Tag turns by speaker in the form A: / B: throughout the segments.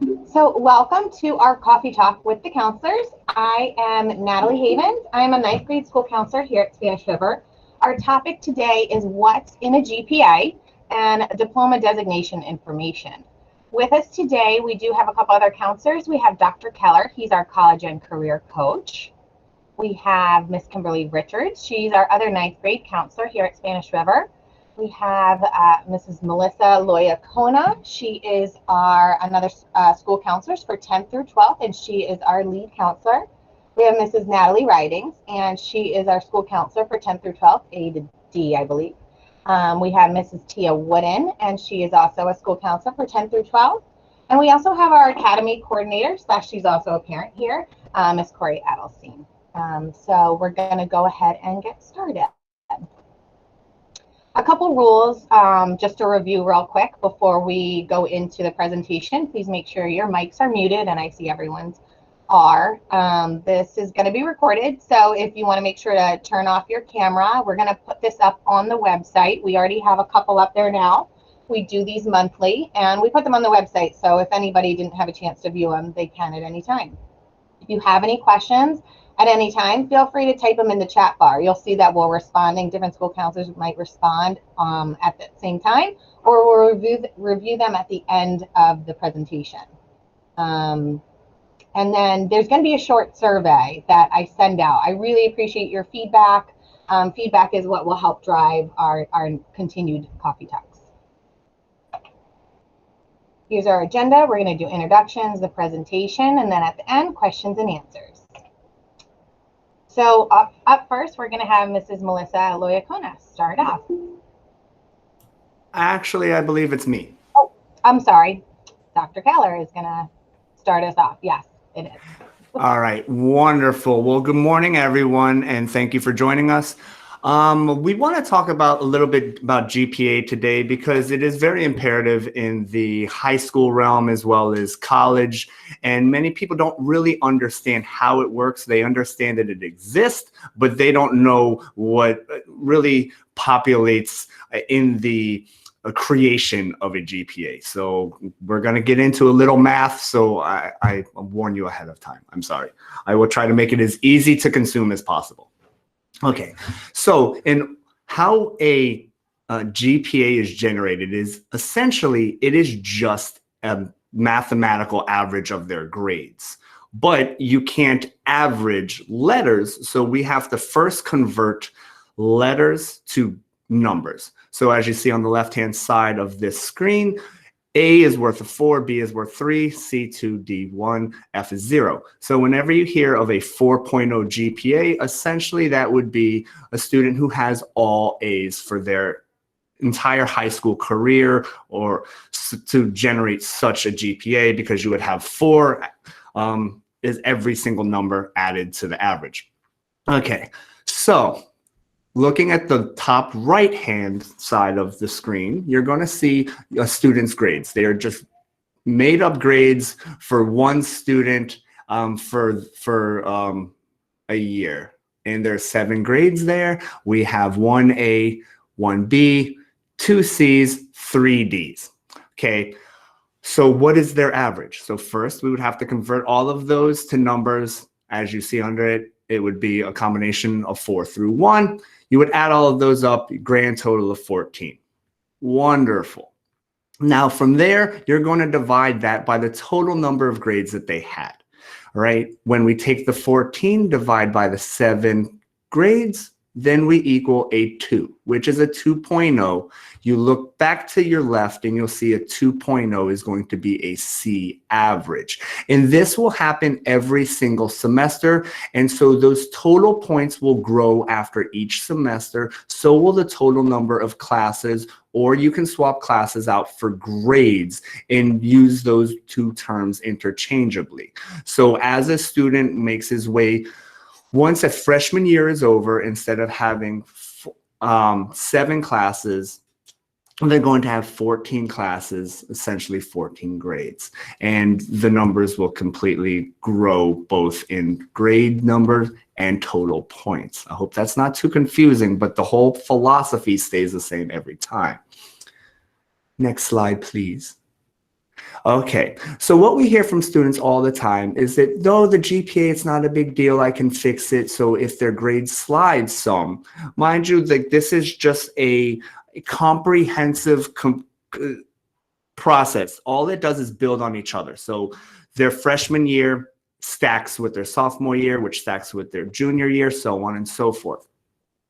A: So welcome to our coffee talk with the counselors. I am Natalie Havens. I am a ninth grade school counselor here at Spanish River. Our topic today is what's in a GPA and diploma designation information. With us today, we do have a couple other counselors. We have Dr. Keller. He's our college and career coach. We have Miss Kimberly Richards. She's our other ninth grade counselor here at Spanish River. We have Mrs. Melissa Loya-Kona. She is our another school counselor for 10th through 12th, and she is our lead counselor. We have Mrs. Natalie Ridings, and she is our school counselor for 10th through 12th, A to D, I believe. We have Mrs. Tia Wooden, and she is also a school counselor for 10th through 12th. And we also have our academy coordinator, she's also a parent here, Miss Corey Adelstein. So we're going to go ahead and get started. A couple rules just to review real quick before we go into the presentation. Please make sure your mics are muted, and I see everyone's are. This is going to be recorded, so if you want to make sure to turn off your camera, we're going to put this up on the website. We already have a couple up there now. We do these monthly, and we put them on the website, so if anybody didn't have a chance to view them, they can at any time. If you have any questions at any time, feel free to type them in the chat bar. You'll see that we're responding. Different school counselors might respond at the same time, or we'll review them at the end of the presentation. And then there's going to be a short survey that I send out. I really appreciate your feedback. Feedback is what will help drive our continued coffee talks. Here's our agenda. We're going to do introductions, the presentation, and then at the end, questions and answers. So up first, we're going to have Mrs. Melissa Loya-Kona start off.
B: Actually, I believe it's me.
A: Oh, I'm sorry. Dr. Keller is going to start us off. Yes, it is.
B: All right, wonderful. Well, good morning, everyone, and thank you for joining us. We want to talk about a little bit about GPA today because it is very imperative in the high school realm as well as college, and many people don't really understand how it works. They understand that it exists, but they don't know what really populates in the creation of a GPA. So we're going to get into a little math, so I warn you ahead of time. I'm sorry. I will try to make it as easy to consume as possible. Okay, so in how a GPA is generated is essentially, it is just a mathematical average of their grades. But you can't average letters, so we have to first convert letters to numbers. So as you see on the left-hand side of this screen, A is worth 4, B is worth 3, C 2, D 1, F is 0. So whenever you hear of a 4.0 GPA, essentially that would be a student who has all A's for their entire high school career, or to generate such a GPA, because you would have 4 is every single number added to the average. Okay, so looking at the top right-hand side of the screen, you're going to see a student's grades. They are just made-up grades for one student for a year. And there's 7 grades there. We have 1A, 1B, 2 C's, 3 D's. Okay, so what is their average? So first, we would have to convert all of those to numbers. As you see under it, it would be a combination of 4 through 1. You would add all of those up, grand total of 14. Wonderful. Now from there, you're going to divide that by the total number of grades that they had, right? When we take the 14, divide by the 7 grades, then we equal a 2, which is a 2.0. You look back to your left and you'll see a 2.0 is going to be a C average. And this will happen every single semester. And so those total points will grow after each semester. So will the total number of classes, or you can swap classes out for grades and use those two terms interchangeably. So as a student makes his way, once a freshman year is over, instead of having 7 classes, they're going to have 14 classes, essentially 14 grades. And the numbers will completely grow both in grade numbers and total points. I hope that's not too confusing, but the whole philosophy stays the same every time. Next slide, please. Okay, so what we hear from students all the time is that though the GPA is not a big deal, I can fix it. So if their grades slide some, mind you, like this is just a comprehensive process. All it does is build on each other. So their freshman year stacks with their sophomore year, which stacks with their junior year, so on and so forth.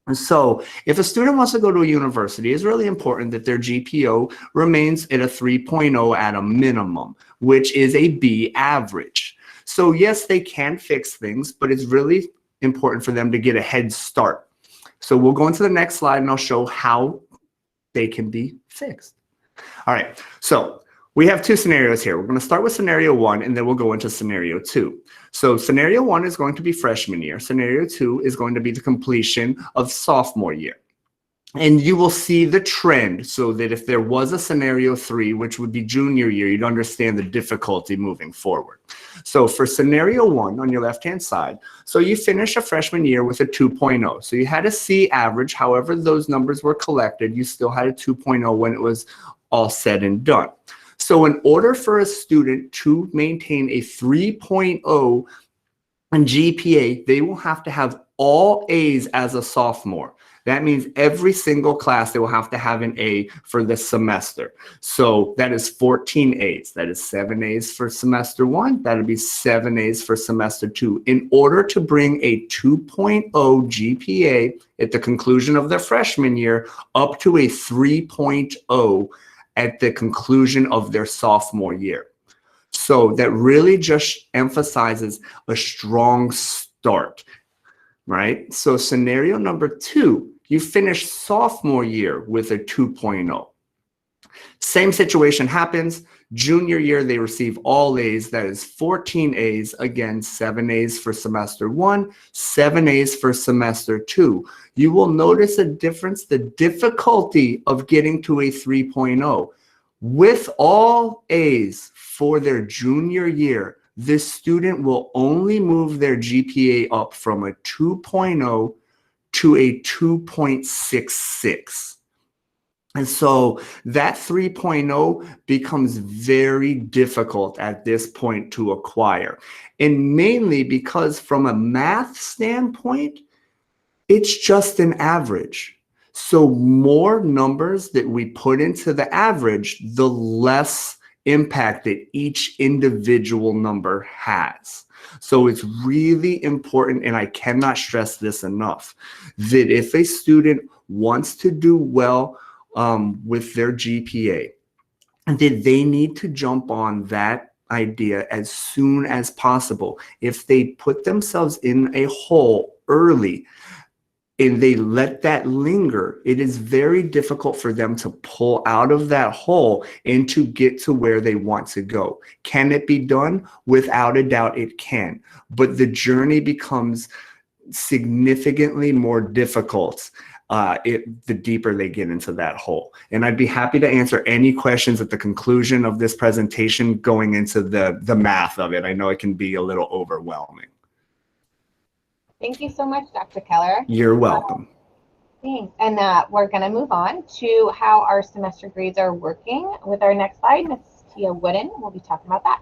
B: And so if a student wants to go to a university, it's really important that their GPA remains at a 3.0 at a minimum, which is a B average. So yes, they can fix things, but it's really important for them to get a head start. So we'll go into the next slide and I'll show how they can be fixed. All right, so we have two scenarios here. We're going to start with scenario 1 and then we'll go into scenario 2. So scenario 1 is going to be freshman year. Scenario 2 is going to be the completion of sophomore year. And you will see the trend so that if there was a scenario 3, which would be junior year, you'd understand the difficulty moving forward. So for scenario 1 on your left-hand side, so you finish a freshman year with a 2.0. So you had a C average. However, those numbers were collected, you still had a 2.0 when it was all said and done. So in order for a student to maintain a 3.0 in GPA, they will have to have all A's as a sophomore. That means every single class they will have to have an A for the semester. So that is 14 A's. That is 7 A's for semester 1. That would be 7 A's for semester 2. In order to bring a 2.0 GPA at the conclusion of their freshman year up to a 3.0 at the conclusion of their sophomore year. So that really just emphasizes a strong start, right? So scenario number 2, you finish sophomore year with a 2.0. Same situation happens. Junior year, they receive all A's. That is 14 A's. Again, 7 A's for semester 1, 7 A's for semester 2. You will notice a difference, the difficulty of getting to a 3.0. With all A's for their junior year, this student will only move their GPA up from a 2.0 to a 2.66. And so that 3.0 becomes very difficult at this point to acquire. And mainly because from a math standpoint, it's just an average. So more numbers that we put into the average, the less impact that each individual number has. So it's really important, and I cannot stress this enough, that if a student wants to do well with their GPA, that they need to jump on that idea as soon as possible. If they put themselves in a hole early and they let that linger, it is very difficult for them to pull out of that hole and to get to where they want to go. Can it be done? Without a doubt, it can. But the journey becomes significantly more difficult the deeper they get into that hole. And I'd be happy to answer any questions at the conclusion of this presentation going into the math of it. I know it can be a little overwhelming.
A: Thank you so much, Dr. Keller.
B: You're welcome.
A: Thanks. And we're going to move on to how our semester grades are working with our next slide. Ms. Tia Wooden will be talking about that.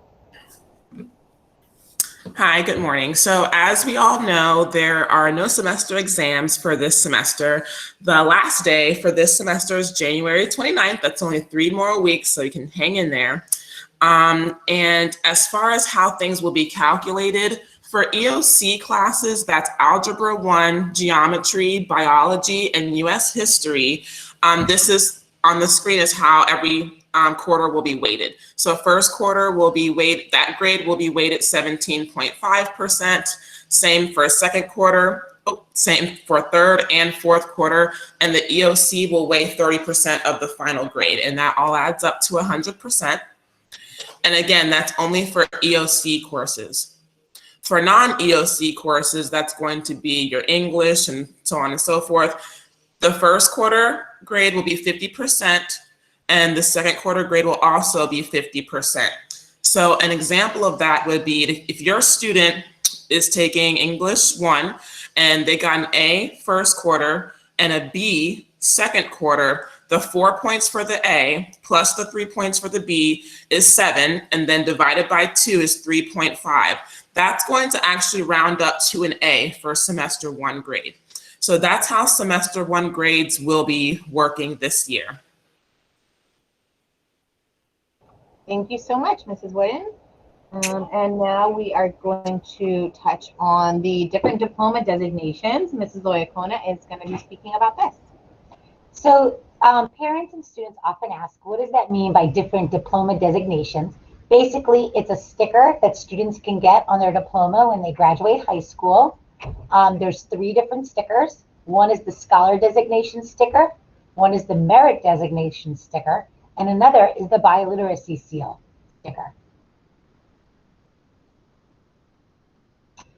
C: Hi, good morning. So as we all know, there are no semester exams for this semester. The last day for this semester is January 29th. That's only 3 more weeks, so you can hang in there. And as far as how things will be calculated, for EOC classes, that's Algebra 1, Geometry, Biology, and US History. This is on the screen is how every quarter will be weighted. So first quarter will be weighted, that grade will be weighted 17.5%. Same for second quarter, same for third and fourth quarter. And the EOC will weigh 30% of the final grade. And that all adds up to 100%. And again, that's only for EOC courses. For non-EOC courses, that's going to be your English and so on and so forth. The first quarter grade will be 50%, and the second quarter grade will also be 50%. So an example of that would be if your student is taking English 1 and they got an A first quarter and a B second quarter, the 4 points for the A plus the 3 points for the B is 7, and then divided by 2 is 3.5. That's going to actually round up to an A for semester 1 grade. So that's how semester 1 grades will be working this year.
A: Thank you so much, Mrs. Wooden. And now we are going to touch on the different diploma designations. Mrs. Loyakona is going to be speaking about this.
D: So parents and students often ask, what does that mean by different diploma designations? Basically, it's a sticker that students can get on their diploma when they graduate high school. There's 3 different stickers. One is the Scholar Designation sticker, one is the Merit Designation sticker, and another is the Biliteracy Seal sticker.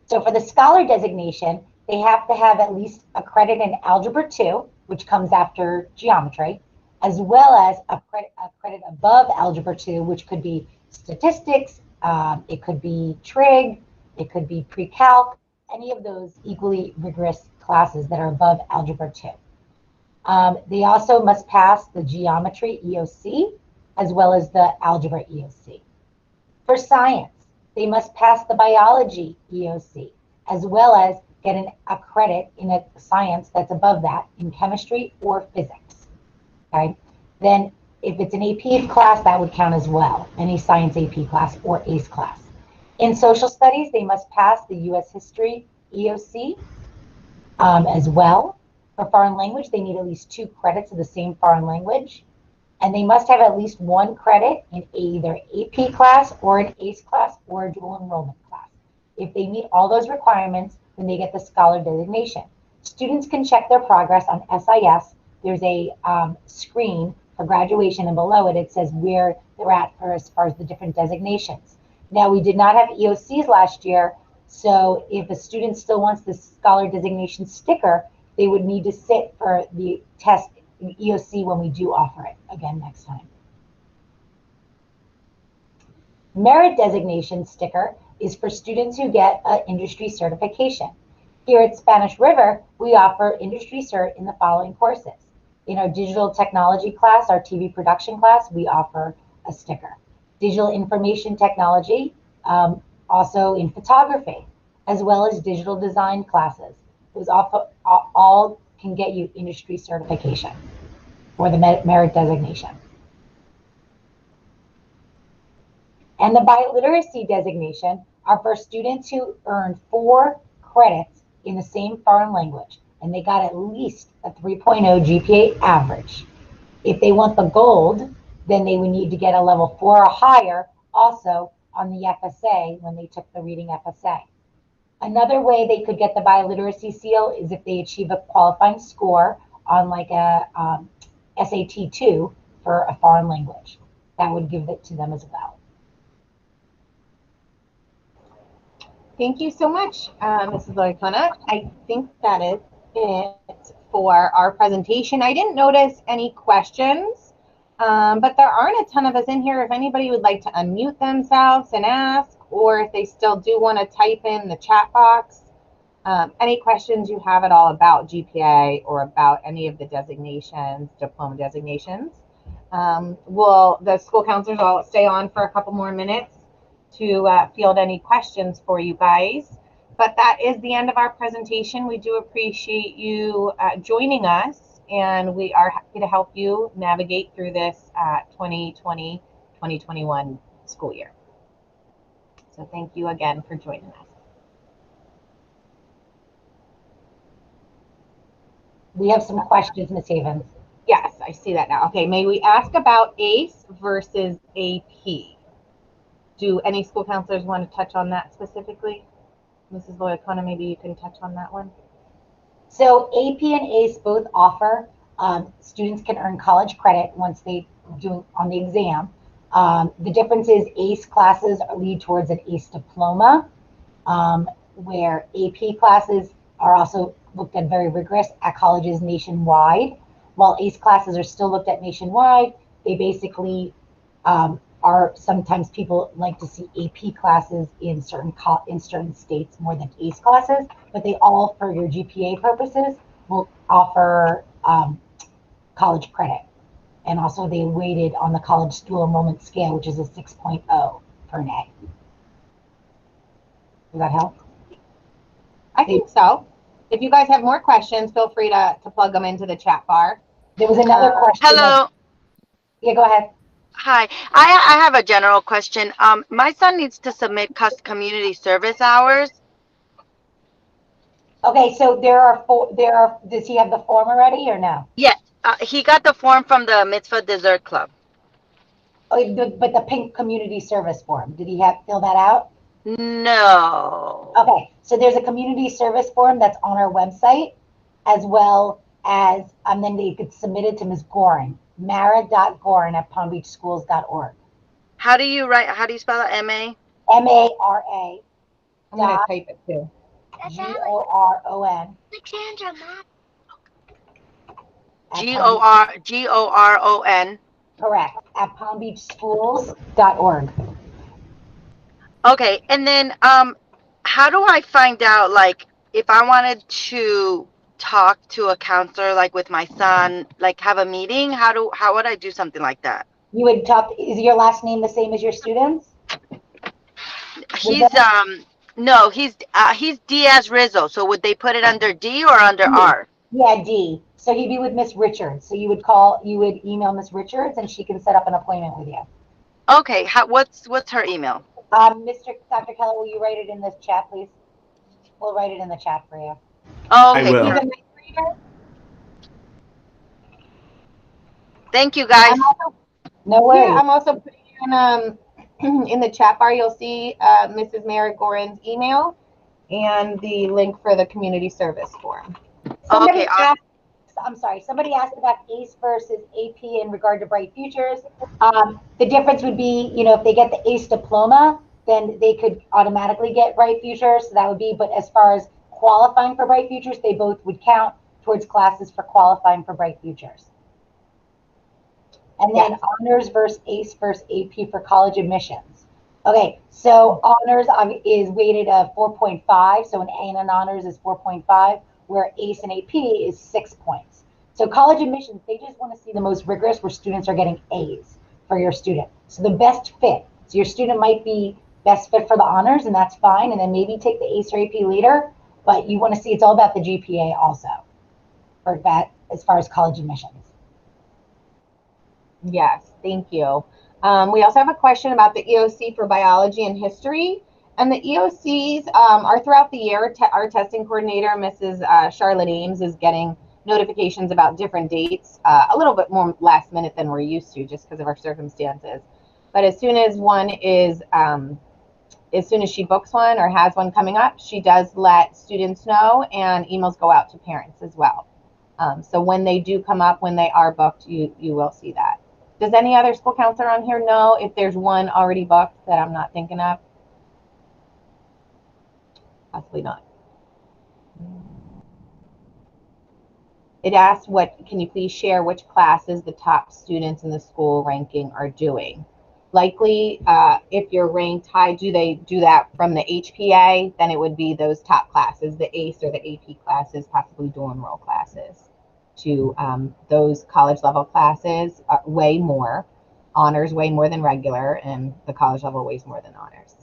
D: So for the Scholar Designation, they have to have at least a credit in Algebra 2, which comes after geometry, as well as a credit above Algebra 2, which could be statistics, it could be trig, it could be pre-calc, any of those equally rigorous classes that are above Algebra 2. They also must pass the geometry EOC, as well as the algebra EOC. For science, they must pass the biology EOC, as well as get a credit in a science that's above that in chemistry or physics. Okay. Then if it's an AP class, that would count as well, any science AP class or ACE class. In social studies, they must pass the US history EOC as well. For foreign language, they need at least 2 credits of the same foreign language. And they must have at least 1 credit in either AP class or an ACE class or a dual enrollment class. If they meet all those requirements, then they get the Scholar Designation. Students can check their progress on SIS. There's a screen for graduation, and below it, it says where they're at as far as the different designations. Now, we did not have EOCs last year, so if a student still wants the Scholar Designation sticker, they would need to sit for the test EOC when we do offer it again next time. Merit Designation sticker is for students who get an industry certification. Here at Spanish River, we offer industry cert in the following courses. In our digital technology class, our TV production class, we offer a sticker. Digital information technology, also in photography, as well as digital design classes. Those all can get you industry certification or the merit designation. And the biliteracy designation are for students who earned 4 credits in the same foreign language, and they got at least a 3.0 GPA average. If they want the gold, then they would need to get a level 4 or higher also on the FSA when they took the reading FSA. Another way they could get the biliteracy seal is if they achieve a qualifying score on like a SAT 2 for a foreign language. That would give it to them as well.
A: Thank you so much, Mrs. Loyakona. I think that is it for our presentation. I didn't notice any questions, but there aren't a ton of us in here. If anybody would like to unmute themselves and ask, or if they still do want to type in the chat box, any questions you have at all about GPA or about any of the designations, diploma designations. The school counselors will stay on for a couple more minutes to field any questions for you guys. But that is the end of our presentation. We do appreciate you joining us, and we are happy to help you navigate through this 2020-2021 school year. So thank you again for joining us.
D: We have some questions, Ms. Havens.
A: Yes, I see that now. Okay, may we ask about ACE versus AP? Do any school counselors want to touch on that specifically? Mrs. Loyakona, maybe you can touch on that one.
D: So AP and ACE both offer, students can earn college credit once they do on the exam. The difference is ACE classes lead towards an ACE diploma, where AP classes are also looked at very rigorous at colleges nationwide. While ACE classes are still looked at nationwide, they basically are sometimes people like to see AP classes in certain states more than ACE classes, but they all, for your GPA purposes, will offer college credit And also they weighted on the college school enrollment scale, which is a 6.0 for an A. Does that help?
A: I think so. If you guys have more questions, feel free to plug them into the chat bar.
D: There was another question.
E: Hello.
D: Yeah, go ahead.
E: Hi. I have a general question. My son needs to submit community service hours.
D: Okay, so does he have the form already or no?
E: Yeah. He got the form from the Mitzvah Dessert Club.
D: Oh, but the pink community service form, did he fill that out?
E: No.
D: Okay, so there's a community service form that's on our website, as well as, and then they could submit it to Ms. Gorin, mara.gorin@palmbeachschools.org.
E: How do you spell that? M-A?
D: M-A-R-A.
A: I'm going to type it too.
D: G-O-R-O-N.
E: G-O-R-O-N.
D: Correct, at palmbeachschools.org.
E: Okay, and then how do I find out, like, if I wanted to talk to a counselor, like with my son, like have a meeting? How would I do something like that?
D: You would talk, is your last name the same as your students?
E: He's no, he's Diaz Rizzo. So would they put it under D or under R?
D: Yeah, D. So he'd be with Miss Richards. So you would email Miss Richards and she can set up an appointment with you.
E: Okay, what's her email?
D: Dr. Keller, will you write it in this chat, please? We'll write it in the chat for you.
E: Okay,
B: I will.
E: Thank you, guys.
D: No worries.
A: Yeah, I'm also putting in the chat bar, you'll see Mrs. Mara Gorin's email and the link for the community service form.
D: Somebody asked about ACE versus AP in regard to Bright Futures. The difference would be, if they get the ACE diploma, then they could automatically get Bright Futures. So that would be, but as far as qualifying for Bright Futures, they both would count towards classes for qualifying for Bright Futures. And then honors versus ACE versus AP for college admissions. Okay, so honors is weighted at 4.5. So an A in an honors is 4.5, where ACE and AP is 6 points. So college admissions, they just want to see the most rigorous, where students are getting A's for your student. So the best fit. So your student might be best fit for the honors, and that's fine. And then maybe take the ACE or AP later, but you want to see, it's all about the GPA also for that as far as college admissions.
A: Yes, thank you. We also have a question about the EOC for biology and history. And the EOCs are throughout the year. Our testing coordinator, Mrs. Charlotte Ames, is getting notifications about different dates, a little bit more last minute than we're used to just because of our circumstances. But as soon as as soon as she books one or has one coming up, she does let students know, and emails go out to parents as well. So when they do come up, when they are booked, you will see that. Does any other school counselor on here know if there's one already booked that I'm not thinking of? Possibly not. It asks, can you please share which classes the top students in the school ranking are doing? Likely, if you're ranked high, do they do that from the HPA? Then it would be those top classes, the ACE or the AP classes, possibly dual enroll classes. To those college level classes way more, honors way more than regular, and the college level weighs more than honors.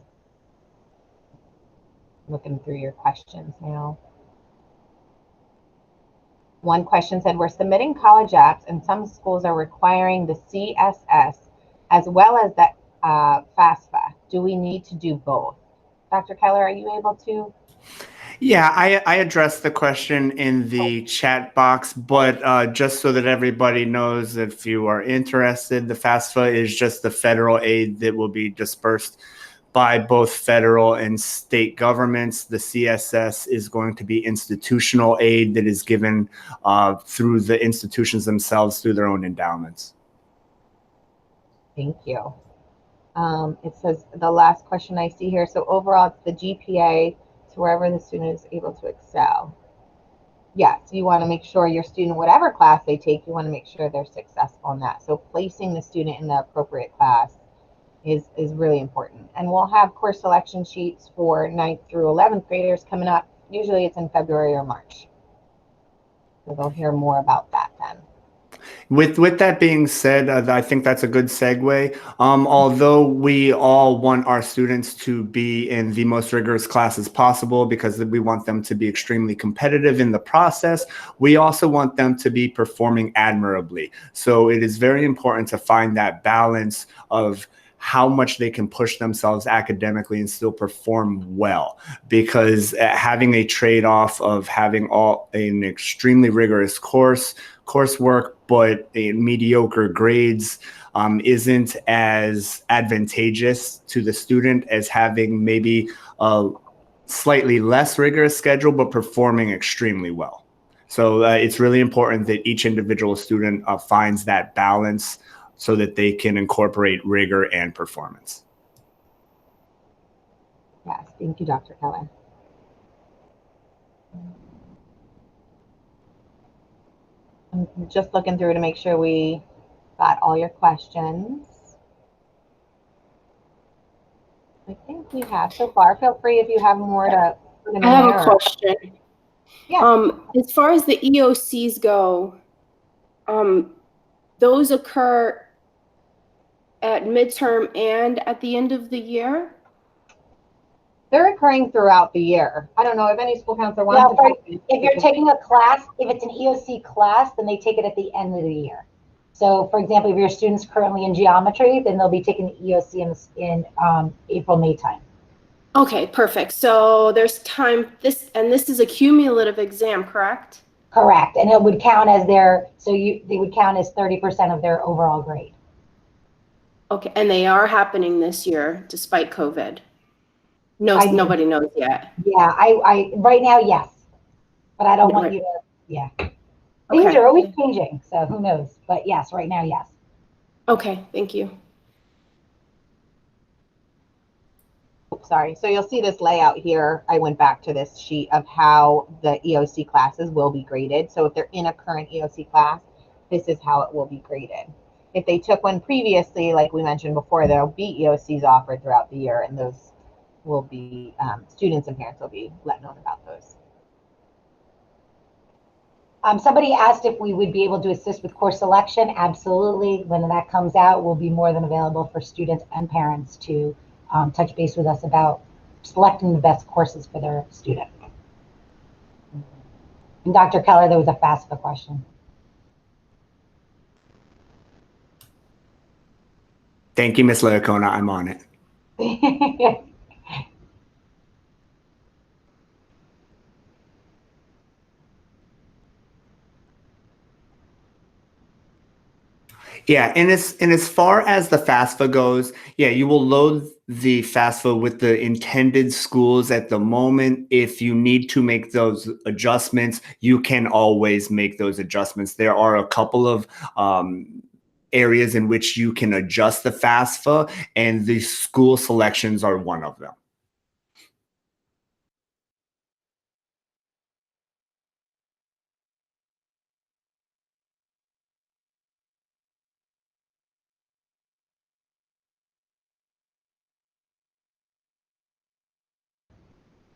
A: Looking through your questions now. One question said, we're submitting college apps and some schools are requiring the CSS as well as the FAFSA. Do we need to do both? Dr. Keller, are you able to?
B: Yeah, I addressed the question in the chat box, but just so that everybody knows, if you are interested, the FAFSA is just the federal aid that will be dispersed by both federal and state governments. The CSS is going to be institutional aid that is given through the institutions themselves through their own endowments.
A: Thank you. It says the last question I see here. So overall, it's the GPA to wherever the student is able to excel. Yes, you want to make sure your student, whatever class they take, you want to make sure they're successful in that. So placing the student in the appropriate class is really important. And we'll have course selection sheets for 9th through 11th graders coming up. Usually it's in February or March. So they'll hear more about that then.
B: With that being said, I think that's a good segue. Although we all want our students to be in the most rigorous classes possible because we want them to be extremely competitive in the process, we also want them to be performing admirably. So it is very important to find that balance of how much they can push themselves academically and still perform well, because having a trade-off of having an extremely rigorous coursework but mediocre grades isn't as advantageous to the student as having maybe a slightly less rigorous schedule but performing extremely well. So it's really important that each individual student finds that balance so that they can incorporate rigor and performance.
A: Yes, thank you, Dr. Keller. I'm just looking through to make sure we got all your questions. I think we have so far. Feel free if you have more to put in
F: I have
A: there.
F: a question.
A: Yeah.
F: As far as the EOCs go, those occur at midterm and at the end of the year?
A: They're occurring throughout the year. I don't know if any school counselor wants to talk.
D: If you're taking a class, if it's an EOC class, then they take it at the end of the year. So, for example, if your student's currently in geometry, then they'll be taking the EOC in April, May time.
F: Okay, perfect. So there's time. This is a cumulative exam, correct?
D: Correct, and it would count as they would count as 30% of their overall grade.
F: Okay, and they are happening this year despite COVID. No, nobody knows yet.
D: Yeah, I right now, yes, but I don't want you to. Yeah, things are always changing, so who knows? But yes, right now, yes.
F: Okay, thank you.
A: Sorry. So you'll see this layout here. I went back to this sheet of how the EOC classes will be graded. So if they're in a current EOC class, this is how it will be graded. If they took one previously, like we mentioned before, there'll be EOCs offered throughout the year, and those will be, students and parents will be let know about those.
D: Somebody asked if we would be able to assist with course selection. Absolutely. When that comes out, we'll be more than available for students and parents to touch base with us about selecting the best courses for their student. And Dr. Keller, there was a FAFSA question.
B: Thank you, Ms. Leocona. I'm on it. Yeah, and as far as the FAFSA goes, yeah, you will load the FAFSA with the intended schools at the moment. If you need to make those adjustments, you can always make those adjustments. There are a couple of areas in which you can adjust the FAFSA, and the school selections are one of them.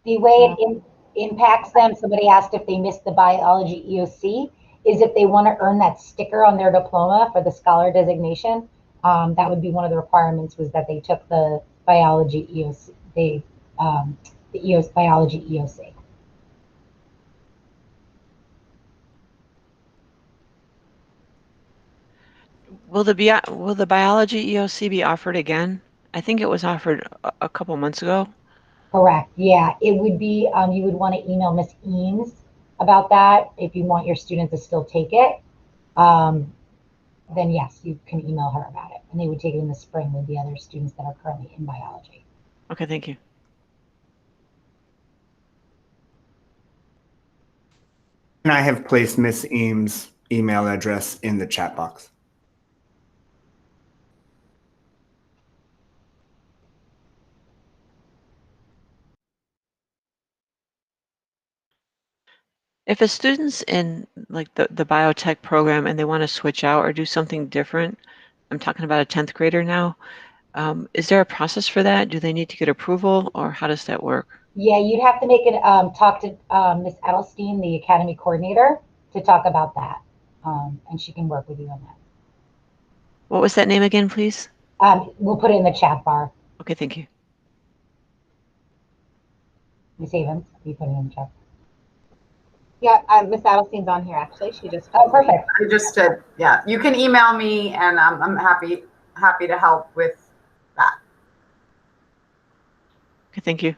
D: The way it impacts them, somebody asked if they missed the biology EOC, is if they want to earn that sticker on their diploma for the scholar designation. That would be one of the requirements, was that they took the biology EOC, the biology EOC.
G: Will the biology EOC be offered again? I think it was offered a couple months ago.
D: Correct. Yeah, it would be. You would want to email Miss Eames about that if you want your student to still take it. Then yes, you can email her about it, and they would take it in the spring with the other students that are currently in biology.
G: Okay, thank you.
B: And I have placed Miss Eames' email address in the chat box.
G: If a student's in like the biotech program and they want to switch out or do something different, I'm talking about a 10th grader now, is there a process for that? Do they need to get approval, or how does that work?
D: Yeah, you'd have to make it talk to Miss Edelstein, the academy coordinator, to talk about that. and she can work with you on that.
G: What was that name again, please?
D: We'll put it in the chat bar.
G: Okay, thank you.
D: Ms. Havens, you put it in the chat.
A: Yeah, Miss Adelstein's on here actually. She just.
D: Oh, perfect.
H: I just did. Yeah, you can email me, and I'm happy to help with that.
G: Okay, thank you.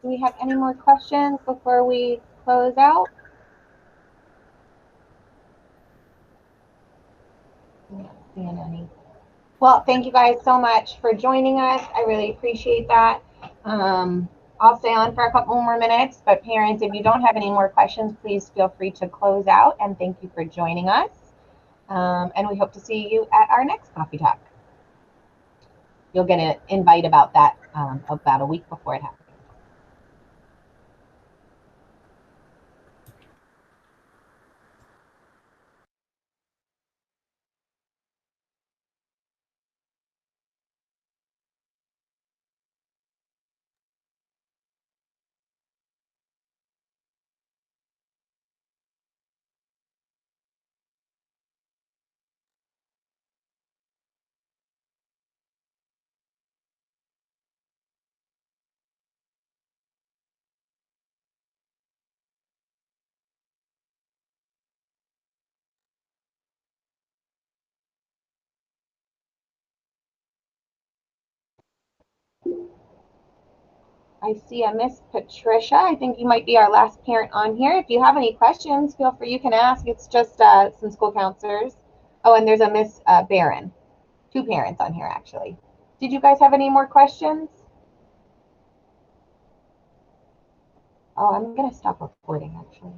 A: Do we have any more questions before we close out? I'm not seeing any. Well, thank you guys so much for joining us. I really appreciate that. I'll stay on for a couple more minutes, but parents, if you don't have any more questions, please feel free to close out, and thank you for joining us. And we hope to see you at our next coffee talk. You'll get an invite about that about a week before it happens. I see a Miss Patricia. I think you might be our last parent on here. If you have any questions, feel free, you can ask. It's just some school counselors. Oh, and there's a Miss Barron. 2 parents on here, actually. Did you guys have any more questions? Oh, I'm going to stop recording, actually.